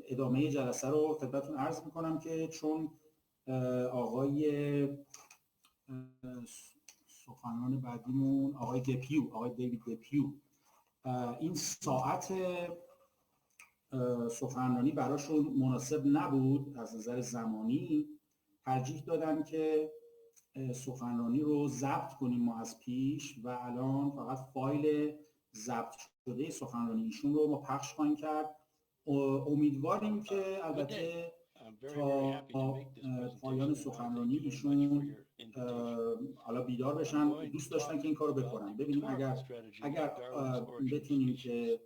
ادامه جلسه رو خدمتتون عرض میکنم که چون آقای سخنران بعدیمون آقای دیوید دپیو این ساعت سخنرانی براشون مناسب نبود از نظر زمانی، ترجیح دادن که سخنرانی رو ضبط کنیم ما از پیش و الان فقط فایل ضبط شده سخنرانی ایشون رو ما پخش خواهیم کرد. امیدواریم که البته تا پایان سخنرانی ایشون حالا بیدار بشن، دوست داشتن که این کارو بکنن. ببینیم اگر بتونیم که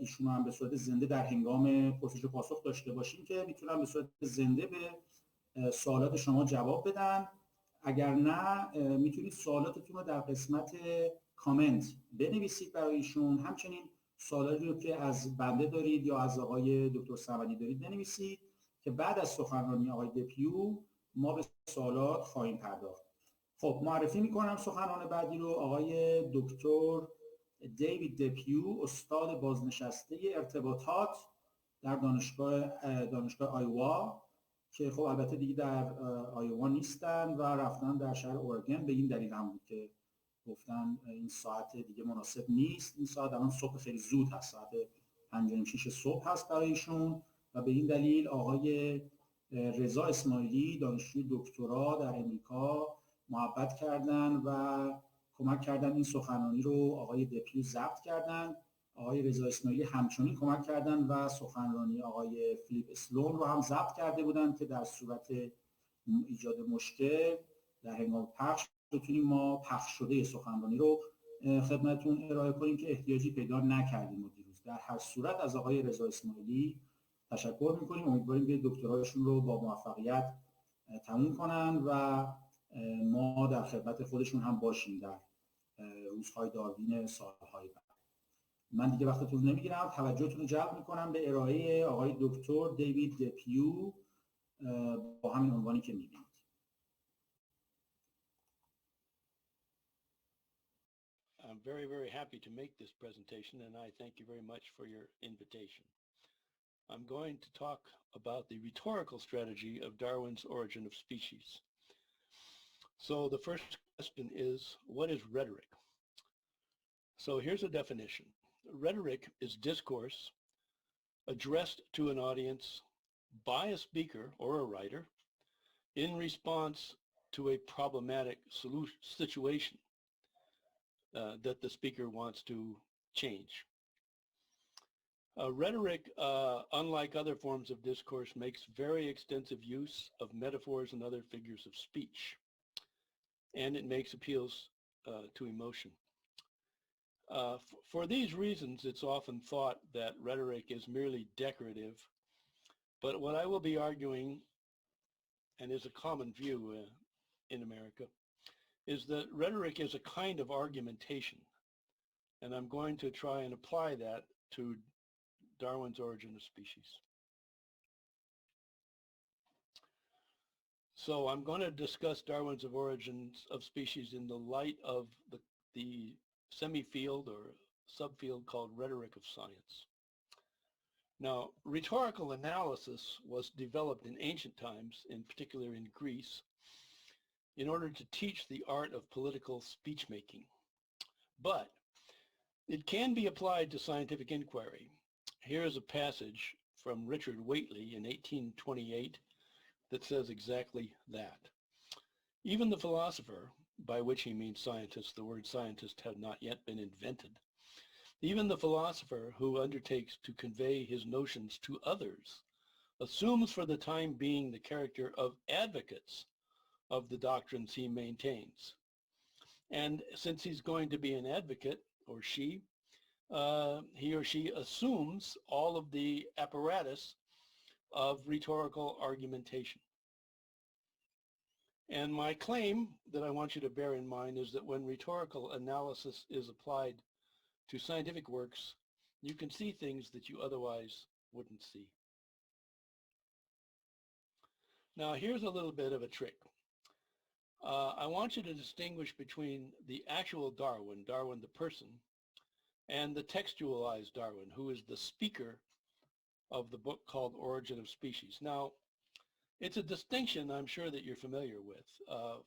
ایشون هم به صورت زنده در هنگام پرسش و پاسخ داشته باشیم که میتونن به صورت زنده به سوالات شما جواب بدن. اگر نه میتونید سوالاتتون رو در قسمت کامنت بنویسید برای ایشون. همچنین سوالاتی رو که از بنده دارید یا از آقای دکتر صمدی دارید بنویسید که بعد از سخنرانی آقای دپیو ما به سوالات خواهیم پرداخت. خب معرفی میکنم سخنران بعدی رو، آقای دکتر دیوید دپیو، استاد بازنشسته ارتباطات در دانشگاه آیوا که خب البته دیگه در آیوا نیستن و رفتن در شهر اورگن. به این دلیل هم بود که گفتن این ساعت دیگه مناسب نیست. این ساعت الان صبح خیلی زود هست، ساعت 5:06 صبح هست برایشون و به این دلیل آقای رضا اسماعیلی دانشجوی دکترا در امریکا محبت کردن و کمک کردن این سخنرانی رو آقای دپیو ضبط کردن. آقای رضا اسماعیلی همچنین کمک کردن و سخنرانی آقای فیلیپ اسلون رو هم ضبط کرده بودن که در صورت ایجاد مشکل در هنگام پخش بتونیم ما پخش شده سخنرانی رو خدمتتون ارائه کنیم که احتیاجی پیدا نکردیم دیروز. در هر صورت از آقای رضا اسماعیلی تشکر میکنیم. امیدواریم که دکتراشون رو با موفقیت تموم کنن و ما در خدمت خودشون هم باشیم در روزهای داروین سالهای بعد. من دیگه وقتتون نمیگیرم، توجهتون رو جلب میکنم به ارائه آقای دکتر دیوید دپیو با همین عنوانی که میبینید. I'm very, very happy to make this presentation, and I thank you very much for your invitation. I'm going to talk about the rhetorical strategy of Darwin's Origin of Species. So the first question is, what is rhetoric? So here's a definition. Rhetoric is discourse addressed to an audience by a speaker or a writer in response to a problematic situation that the speaker wants to change. Rhetoric, unlike other forms of discourse, makes very extensive use of metaphors and other figures of speech, and it makes appeals to emotion. For these reasons, it's often thought that rhetoric is merely decorative, but what I will be arguing, and is a common view in America, is that rhetoric is a kind of argumentation, and I'm going to try and apply that to Darwin's Origin of Species. So I'm going to discuss Darwin's Origins of Species in the light of the semi-field or subfield called Rhetoric of Science. Now, rhetorical analysis was developed in ancient times, in particular in Greece, in order to teach the art of political speech-making. But it can be applied to scientific inquiry. Here's a passage from Richard Whately in 1828 that says exactly that. Even the philosopher, by which he means scientist, the word scientist had not yet been invented, even the philosopher who undertakes to convey his notions to others assumes for the time being the character of advocates of the doctrines he maintains. And since he's going to be an advocate, or he or she assumes all of the apparatus of rhetorical argumentation. And my claim that I want you to bear in mind is that when rhetorical analysis is applied to scientific works, you can see things that you otherwise wouldn't see. Now, here's a little bit of a trick. I want you to distinguish between the actual Darwin, Darwin the person, and the textualized Darwin, who is the speaker of the book called Origin of Species. Now, it's a distinction I'm sure that you're familiar with.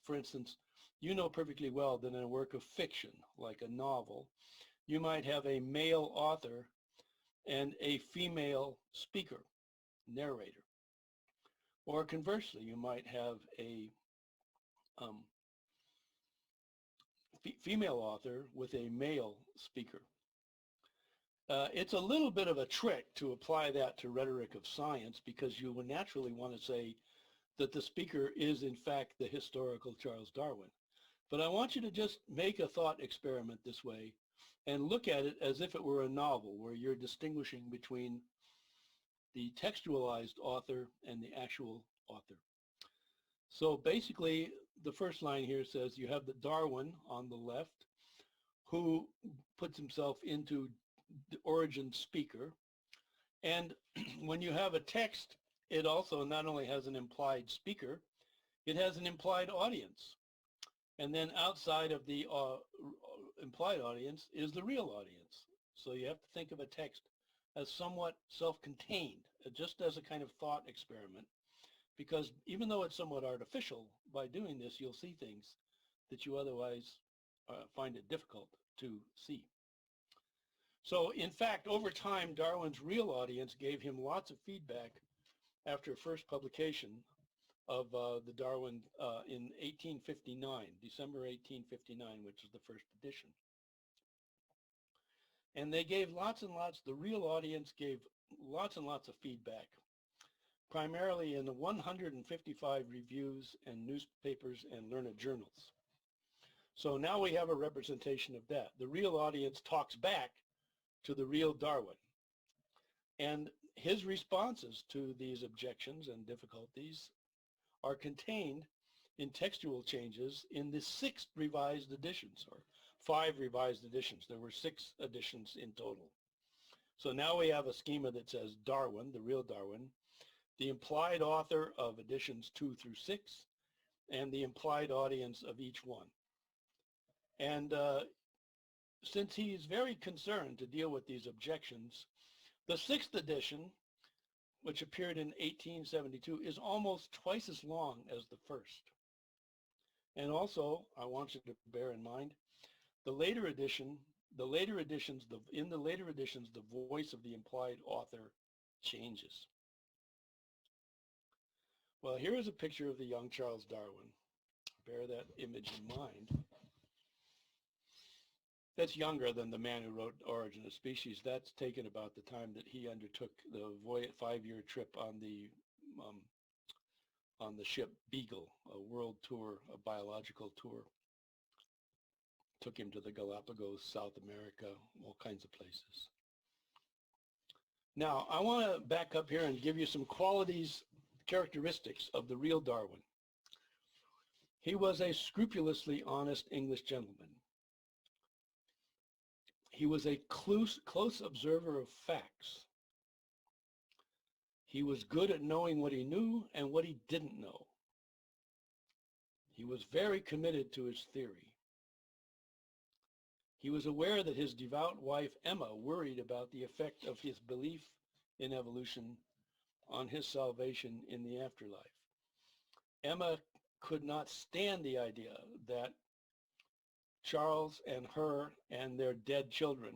For instance, you know perfectly well that in a work of fiction, like a novel, you might have a male author and a female speaker, narrator. Or conversely, you might have a female author with a male speaker. It's a little bit of a trick to apply that to rhetoric of science, because you would naturally want to say that the speaker is in fact the historical Charles Darwin. But I want you to just make a thought experiment this way and look at it as if it were a novel where you're distinguishing between the textualized author and the actual author. So basically, the first line here says you have the Darwin on the left, who puts himself into the origin speaker. And when you have a text, it also not only has an implied speaker, it has an implied audience. And then outside of the implied audience is the real audience. So you have to think of a text as somewhat self-contained, just as a kind of thought experiment, because even though it's somewhat artificial, by doing this, you'll see things that you otherwise find it difficult to see. So in fact, over time, Darwin's real audience gave him lots of feedback after first publication of the Darwin in 1859, December 1859, which is the first edition. And they gave lots and lots, the real audience gave lots and lots of feedback, primarily in the 155 reviews and newspapers and learned journals. So now we have a representation of that. The real audience talks back to the real Darwin. And his responses to these objections and difficulties are contained in textual changes in the 6 revised editions, or 5 revised editions. There were 6 editions in total. So now we have a schema that says Darwin, the real Darwin, the implied author of editions 2 through 6, and the implied audience of each one. And since he is very concerned to deal with these objections, the 6th edition, which appeared in 1872, is almost twice as long as the first. And also, I want you to bear in mind, in the later editions, the voice of the implied author changes. Well, here is a picture of the young Charles Darwin. Bear that image in mind. That's younger than the man who wrote Origin of Species. That's taken about the time that he undertook the 5-year trip on the ship Beagle, a world tour, a biological tour. Took him to the Galapagos, South America, all kinds of places. Now, I want to back up here and give you some qualities, characteristics of the real Darwin. He was a scrupulously honest English gentleman. He was a close observer of facts. He was good at knowing what he knew and what he didn't know. He was very committed to his theory. He was aware that his devout wife, Emma, worried about the effect of his belief in evolution on his salvation in the afterlife. Emma could not stand the idea that Charles and her and their dead children,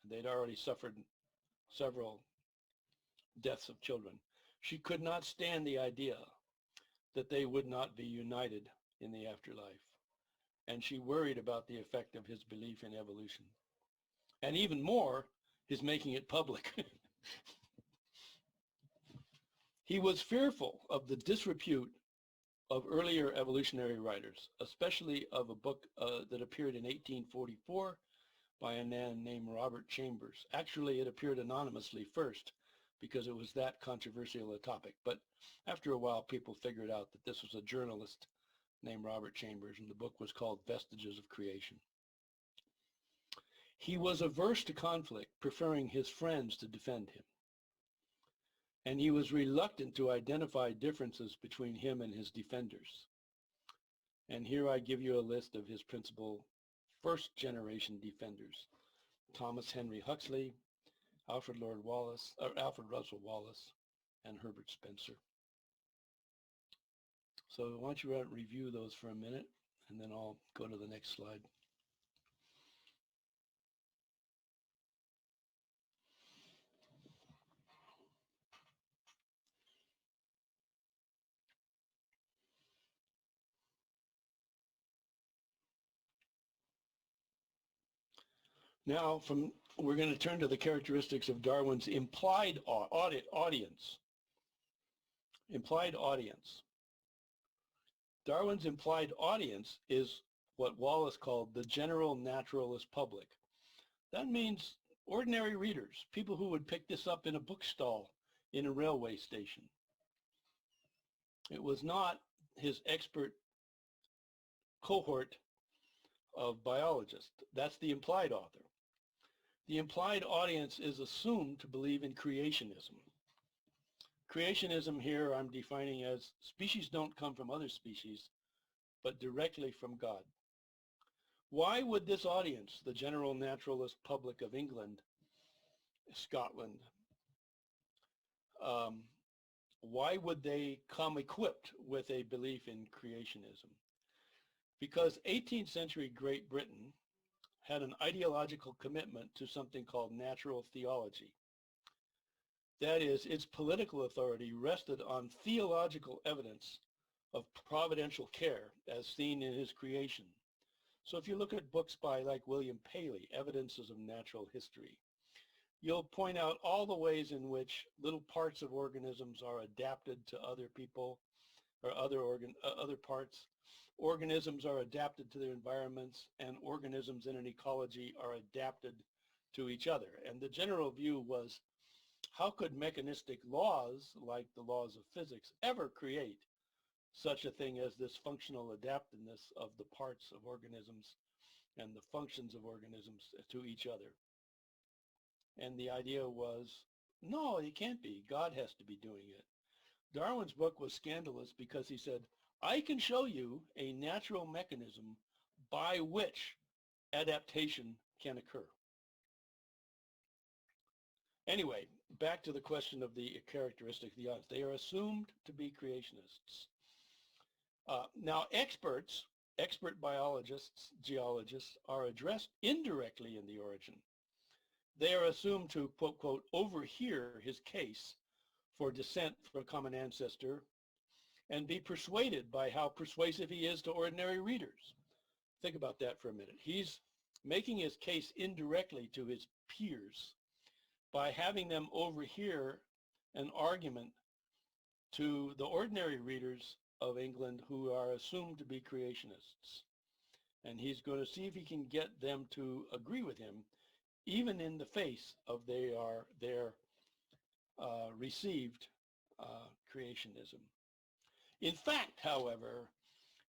they'd already suffered several deaths of children, she could not stand the idea that they would not be united in the afterlife. And she worried about the effect of his belief in evolution. And even more, his making it public. He was fearful of the disrepute of earlier evolutionary writers, especially of a book that appeared in 1844 by a man named Robert Chambers. Actually, it appeared anonymously first because it was that controversial a topic. But after a while, people figured out that this was a journalist named Robert Chambers, and the book was called Vestiges of Creation. He was averse to conflict, preferring his friends to defend him. And he was reluctant to identify differences between him and his defenders. And here I give you a list of his principal first-generation defenders: Thomas Henry Huxley, Alfred Russel Wallace, and Herbert Spencer. So why don't you review those for a minute, and then I'll go to the next slide. Now, we're going to turn to the characteristics of Darwin's implied audience. Implied audience. Darwin's implied audience is what Wallace called the general naturalist public. That means ordinary readers, people who would pick this up in a bookstall in a railway station. It was not his expert cohort of biologists. That's the implied author. The implied audience is assumed to believe in creationism. Creationism here I'm defining as species don't come from other species, but directly from God. Why would this audience, the general naturalist public of England, Scotland, why would they come equipped with a belief in creationism? Because 18th century Great Britain had an ideological commitment to something called natural theology. That is, its political authority rested on theological evidence of providential care as seen in his creation. So if you look at books by like William Paley, Evidences of Natural History, you'll point out all the ways in which little parts of organisms are adapted to other people or other parts. Organisms are adapted to their environments, and organisms in an ecology are adapted to each other. And the general view was, how could mechanistic laws, like the laws of physics, ever create such a thing as this functional adaptedness of the parts of organisms and the functions of organisms to each other? And the idea was, no, it can't be. God has to be doing it. Darwin's book was scandalous because he said, I can show you a natural mechanism by which adaptation can occur. Anyway, back to the question of the characteristic of the audience. They are assumed to be creationists. Now, expert biologists, geologists, are addressed indirectly in The Origin. They are assumed to, quote, quote, overhear his case for descent from a common ancestor and be persuaded by how persuasive he is to ordinary readers. Think about that for a minute. He's making his case indirectly to his peers by having them overhear an argument to the ordinary readers of England who are assumed to be creationists. And he's going to see if he can get them to agree with him, even in the face of their received creationism. In fact, however,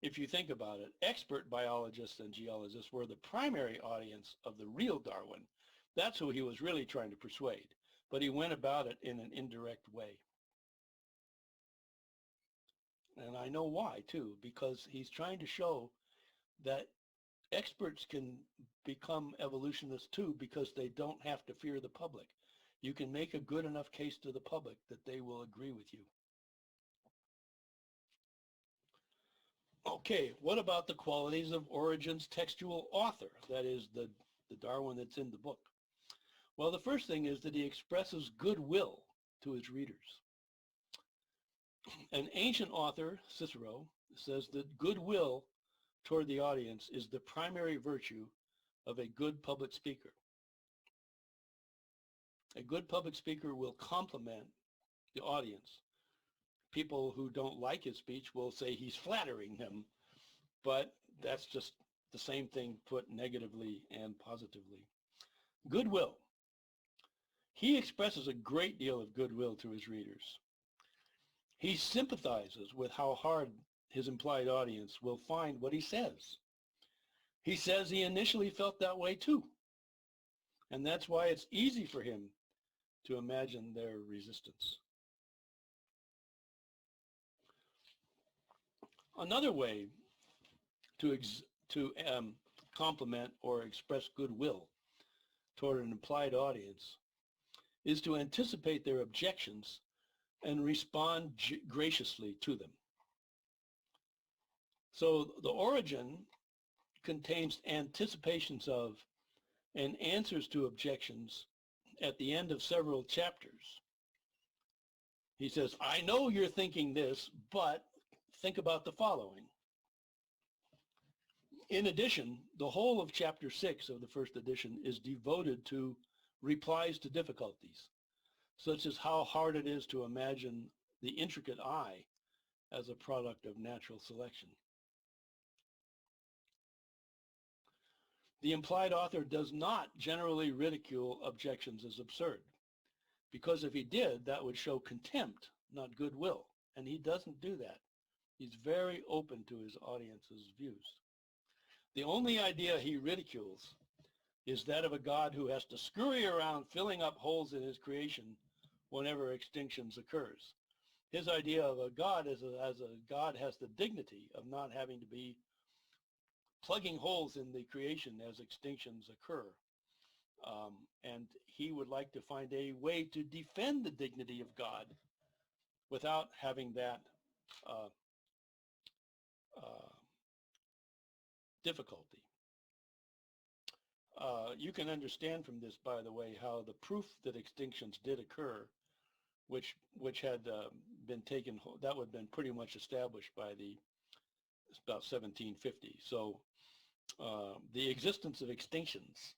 if you think about it, expert biologists and geologists were the primary audience of the real Darwin. That's who he was really trying to persuade, but he went about it in an indirect way. And I know why too, because he's trying to show that experts can become evolutionists too because they don't have to fear the public. You can make a good enough case to the public that they will agree with you. Okay, what about the qualities of Origin's textual author? That is the Darwin that's in the book. Well, the first thing is that he expresses goodwill to his readers. An ancient author, Cicero, says that goodwill toward the audience is the primary virtue of a good public speaker. A good public speaker will compliment the audience. People who don't like his speech will say he's flattering them, but that's just the same thing put negatively and positively. Goodwill. He expresses a great deal of goodwill to his readers. He sympathizes with how hard his implied audience will find what he says. He says he initially felt that way too, and that's why it's easy for him to imagine their resistance. Another way to compliment or express goodwill toward an implied audience is to anticipate their objections and respond graciously to them. So the origin contains anticipations of and answers to objections at the end of several chapters. He says, I know you're thinking this, but think about the following. In addition, the whole of chapter 6 of the first edition is devoted to replies to difficulties, such as how hard it is to imagine the intricate eye as a product of natural selection. The implied author does not generally ridicule objections as absurd, because if he did, that would show contempt, not goodwill, and he doesn't do that. He's very open to his audience's views. The only idea he ridicules is that of a God who has to scurry around filling up holes in his creation whenever extinctions occurs. His idea of a God as a God has the dignity of not having to be plugging holes in the creation as extinctions occur. And he would like to find a way to defend the dignity of God without having that difficulty. You can understand from this, by the way, how the proof that extinctions did occur, which had been taken, that would have been pretty much established by about 1750. So the existence of extinctions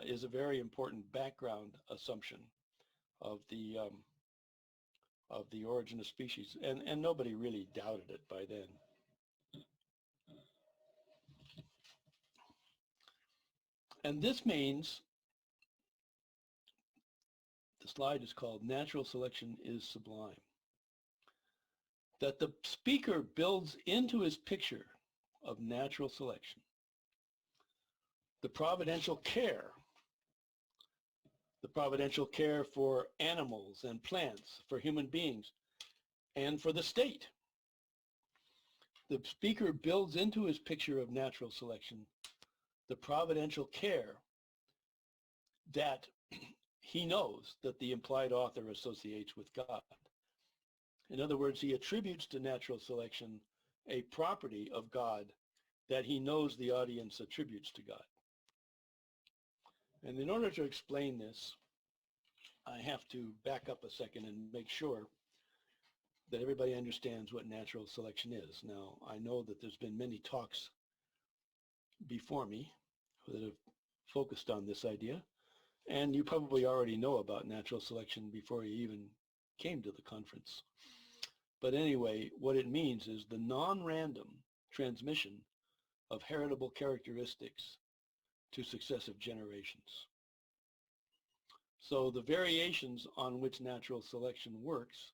is a very important background assumption of the origin of species, and nobody really doubted it by then. And this means, the slide is called Natural Selection is Sublime, that the speaker builds into his picture of natural selection the providential care for animals and plants, for human beings, and for the state. The speaker builds into his picture of natural selection the providential care that he knows that the implied author associates with God. In other words, he attributes to natural selection a property of God that he knows the audience attributes to God. And in order to explain this, I have to back up a second and make sure that everybody understands what natural selection is. Now, I know that there's been many talks before me that have focused on this idea, and you probably already know about natural selection before you even came to the conference. But anyway, what it means is the non-random transmission of heritable characteristics to successive generations. So the variations on which natural selection works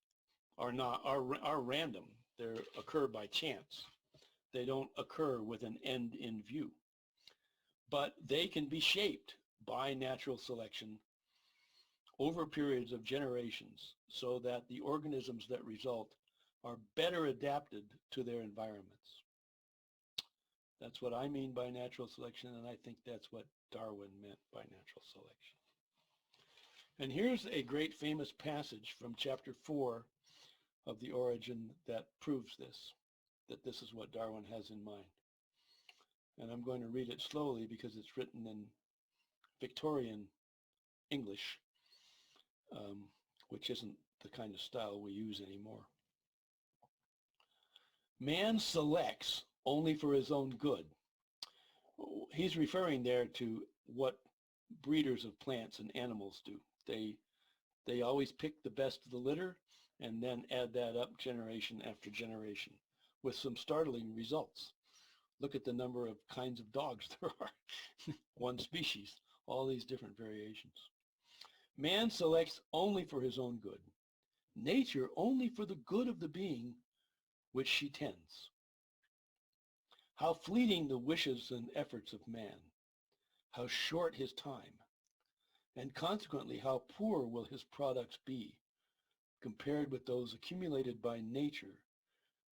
are random. They occur by chance. They don't occur with an end in view. But they can be shaped by natural selection over periods of generations so that the organisms that result are better adapted to their environments. That's what I mean by natural selection, and I think that's what Darwin meant by natural selection. And here's a great famous passage from chapter 4 of The Origin that proves this, that this is what Darwin has in mind. And I'm going to read it slowly because it's written in Victorian English, which isn't the kind of style we use anymore. Man selects only for his own good. He's referring there to what breeders of plants and animals do. They always pick the best of the litter and then add that up generation after generation with some startling results. Look at the number of kinds of dogs there are. One species, all these different variations. Man selects only for his own good. Nature only for the good of the being which she tends. How fleeting the wishes and efforts of man. How short his time. And consequently, how poor will his products be compared with those accumulated by nature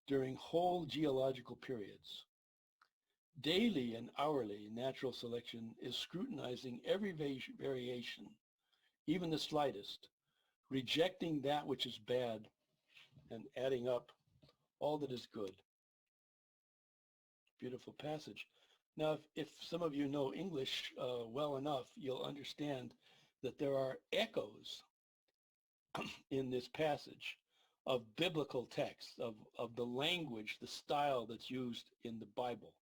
during whole geological periods. Daily and hourly, natural selection is scrutinizing every variation even the slightest, rejecting that which is bad and adding up all that is good. Beautiful passage. Now, if some of you know English well enough, you'll understand that there are echoes in this passage of biblical texts, of the language, the style that's used in the Bible.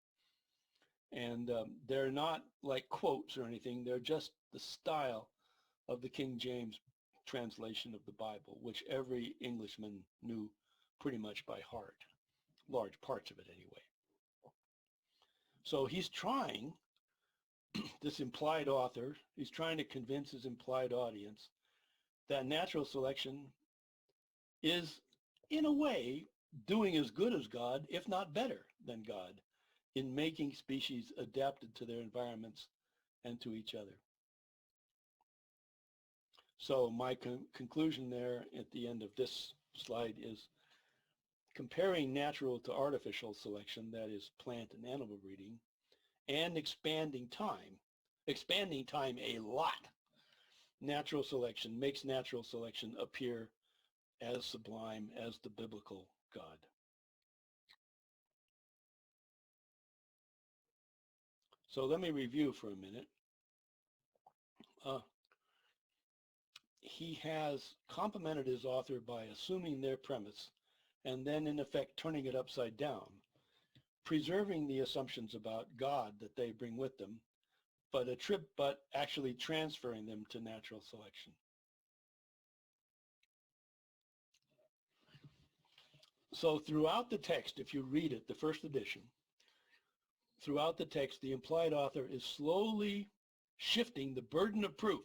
And they're not like quotes or anything. They're just the style of the King James translation of the Bible, which every Englishman knew pretty much by heart, large parts of it anyway. So he's trying, this implied author, he's trying to convince his implied audience that natural selection is, in a way, doing as good as God, if not better than God, in making species adapted to their environments and to each other. So my conclusion there at the end of this slide is comparing natural to artificial selection, that is plant and animal breeding, and expanding time a lot. Natural selection makes natural selection appear as sublime as the biblical God. So let me review for a minute. He has complimented his author by assuming their premise and then in effect turning it upside down, preserving the assumptions about God that they bring with them, but actually transferring them to natural selection. So throughout the text, if you read it, the first edition, throughout the text, the implied author is slowly shifting the burden of proof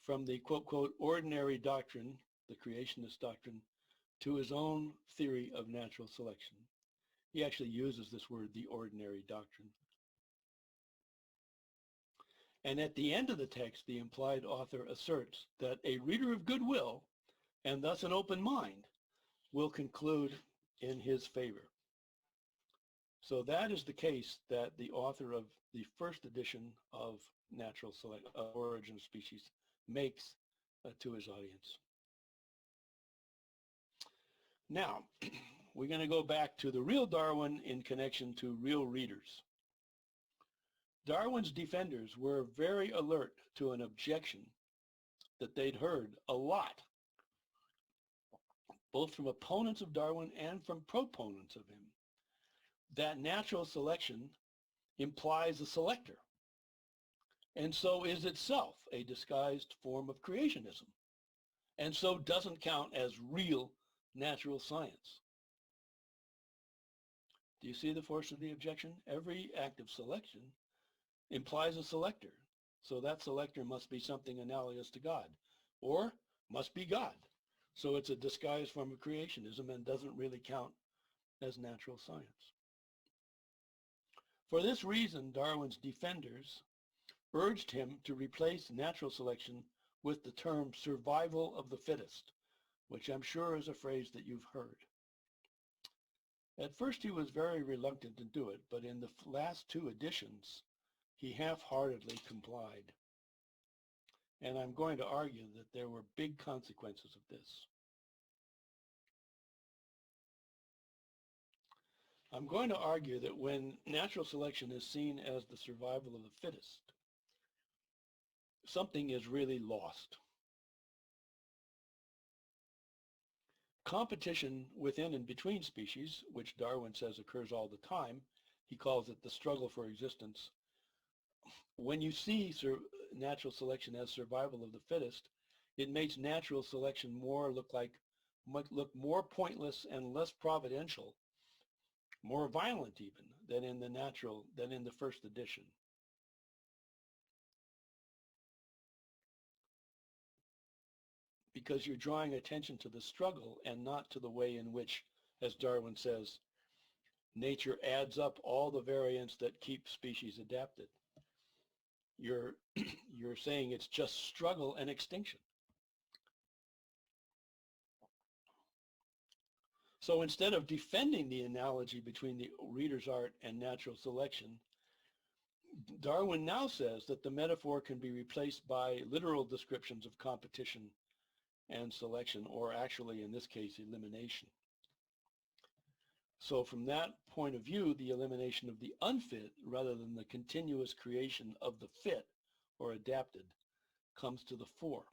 from the quote, quote, ordinary doctrine, the creationist doctrine, to his own theory of natural selection. He actually uses this word, the ordinary doctrine. And at the end of the text, the implied author asserts that a reader of goodwill, and thus an open mind, will conclude in his favor. So that is the case that the author of the first edition of Natural Origin of Species makes to his audience. Now, we're going to go back to the real Darwin in connection to real readers. Darwin's defenders were very alert to an objection that they'd heard a lot, both from opponents of Darwin and from proponents of him, that natural selection implies a selector, and so is itself a disguised form of creationism, and so doesn't count as real natural science. Do you see the force of the objection? Every act of selection implies a selector, so that selector must be something analogous to God, or must be God. So it's a disguised form of creationism and doesn't really count as natural science. For this reason, Darwin's defenders urged him to replace natural selection with the term survival of the fittest, which I'm sure is a phrase that you've heard. At first he was very reluctant to do it, but in the last two editions, he half-heartedly complied. And I'm going to argue that there were big consequences of this. I'm going to argue that when natural selection is seen as the survival of the fittest, something is really lost. Competition within and between species, which Darwin says occurs all the time, he calls it the struggle for existence. When you see natural selection as survival of the fittest, it makes natural selection might look more pointless and less providential, more violent even, than in the first edition. Because you're drawing attention to the struggle and not to the way in which, as Darwin says, nature adds up all the variants that keep species adapted. You're saying it's just struggle and extinction. So instead of defending the analogy between the reader's art and natural selection, Darwin now says that the metaphor can be replaced by literal descriptions of competition and selection, or actually in this case, elimination. So from that point of view, the elimination of the unfit rather than the continuous creation of the fit or adapted comes to the fore.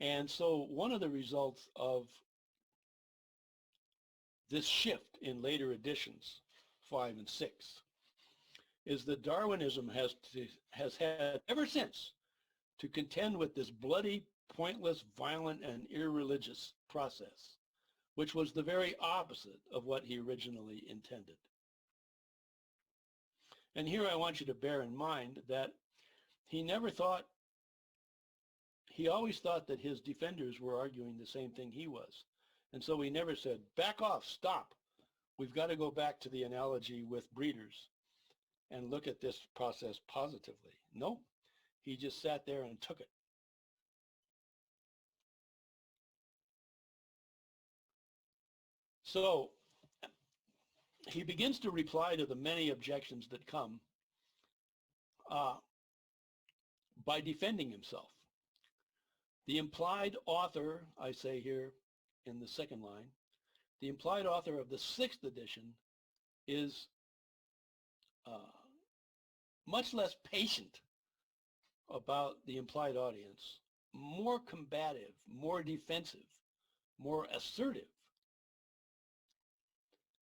And so one of the results of this shift in later editions, 5 and 6, is that Darwinism has had ever since to contend with this bloody, pointless, violent, and irreligious process, which was the very opposite of what he originally intended. And here I want you to bear in mind that he always thought that his defenders were arguing the same thing he was. And so he never said, back off, stop. We've got to go back to the analogy with breeders and look at this process positively. No, he just sat there and took it. So he begins to reply to the many objections that come by defending himself. The implied author, I say here in the second line, the implied author of the 6th edition is much less patient about the implied audience, more combative, more defensive, more assertive.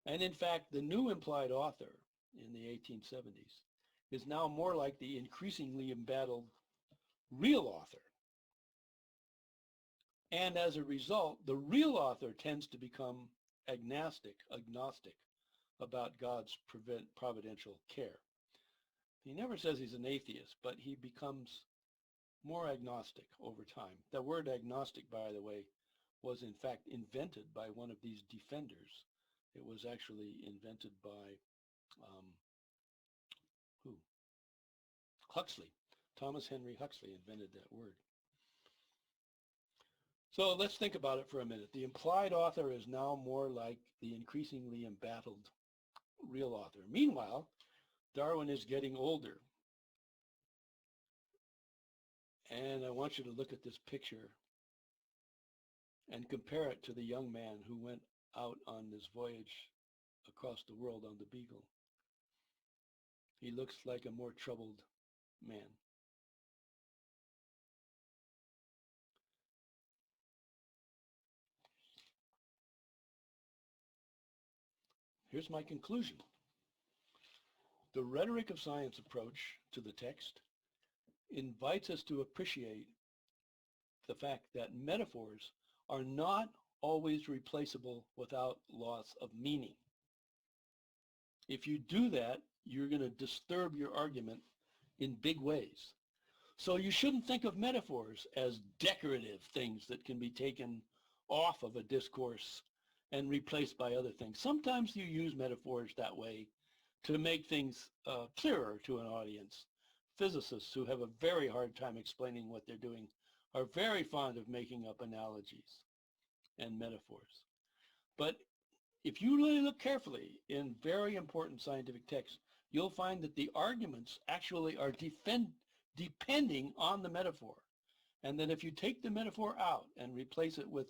And in fact, the new implied author in the 1870s is now more like the increasingly embattled real author. And as a result, the real author tends to become agnostic about God's providential care. He never says he's an atheist, but he becomes more agnostic over time. The word agnostic, by the way, was in fact invented by one of these defenders. It was actually invented by who? Huxley. Thomas Henry Huxley invented that word. So let's think about it for a minute. The implied author is now more like the increasingly embattled real author. Meanwhile, Darwin is getting older. And I want you to look at this picture and compare it to the young man who went out on this voyage across the world on the Beagle. He looks like a more troubled man. Here's my conclusion. The rhetoric of science approach to the text invites us to appreciate the fact that metaphors are not always replaceable without loss of meaning. If you do that, you're going to disturb your argument in big ways. So you shouldn't think of metaphors as decorative things that can be taken off of a discourse and replaced by other things. Sometimes you use metaphors that way to make things clearer to an audience. Physicists who have a very hard time explaining what they're doing are very fond of making up analogies and metaphors. But if you really look carefully in very important scientific texts, you'll find that the arguments actually are depending on the metaphor. And that if you take the metaphor out and replace it with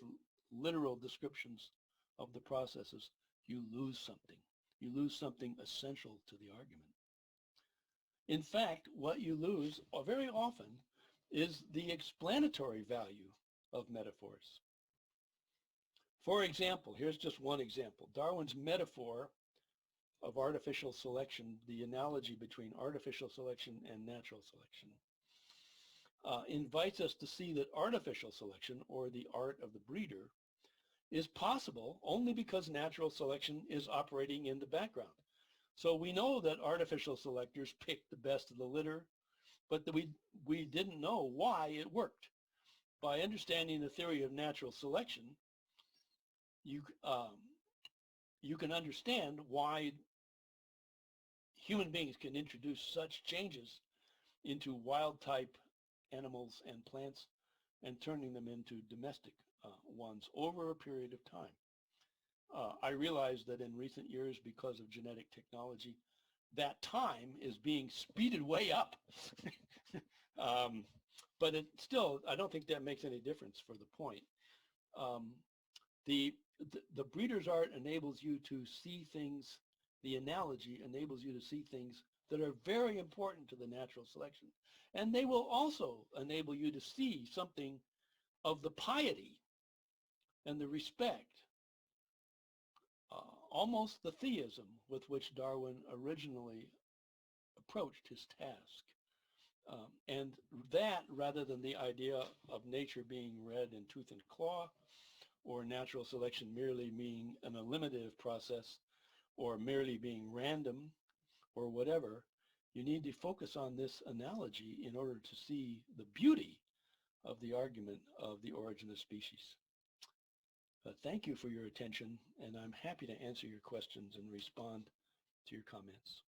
literal descriptions of the processes, you lose something. You lose something essential to the argument. In fact, what you lose very often is the explanatory value of metaphors. For example, here's just one example. Darwin's metaphor of artificial selection, the analogy between artificial selection and natural selection, invites us to see that artificial selection, or the art of the breeder, is possible only because natural selection is operating in the background. So we know that artificial selectors picked the best of the litter, but that we didn't know why it worked. By understanding the theory of natural selection, you can understand why human beings can introduce such changes into wild type animals and plants and turning them into domestic ones over a period of time. I realize that in recent years, because of genetic technology, that time is being speeded way up. But it still, I don't think that makes any difference for the point. The breeder's art enables you to see things, the analogy enables you to see things that are very important to the natural selection. And they will also enable you to see something of the piety and the respect, almost the theism with which Darwin originally approached his task. And that, rather than the idea of nature being read in tooth and claw, or natural selection merely being an eliminative process, or merely being random, or whatever, you need to focus on this analogy in order to see the beauty of the argument of the origin of species. Thank you for your attention, and I'm happy to answer your questions and respond to your comments.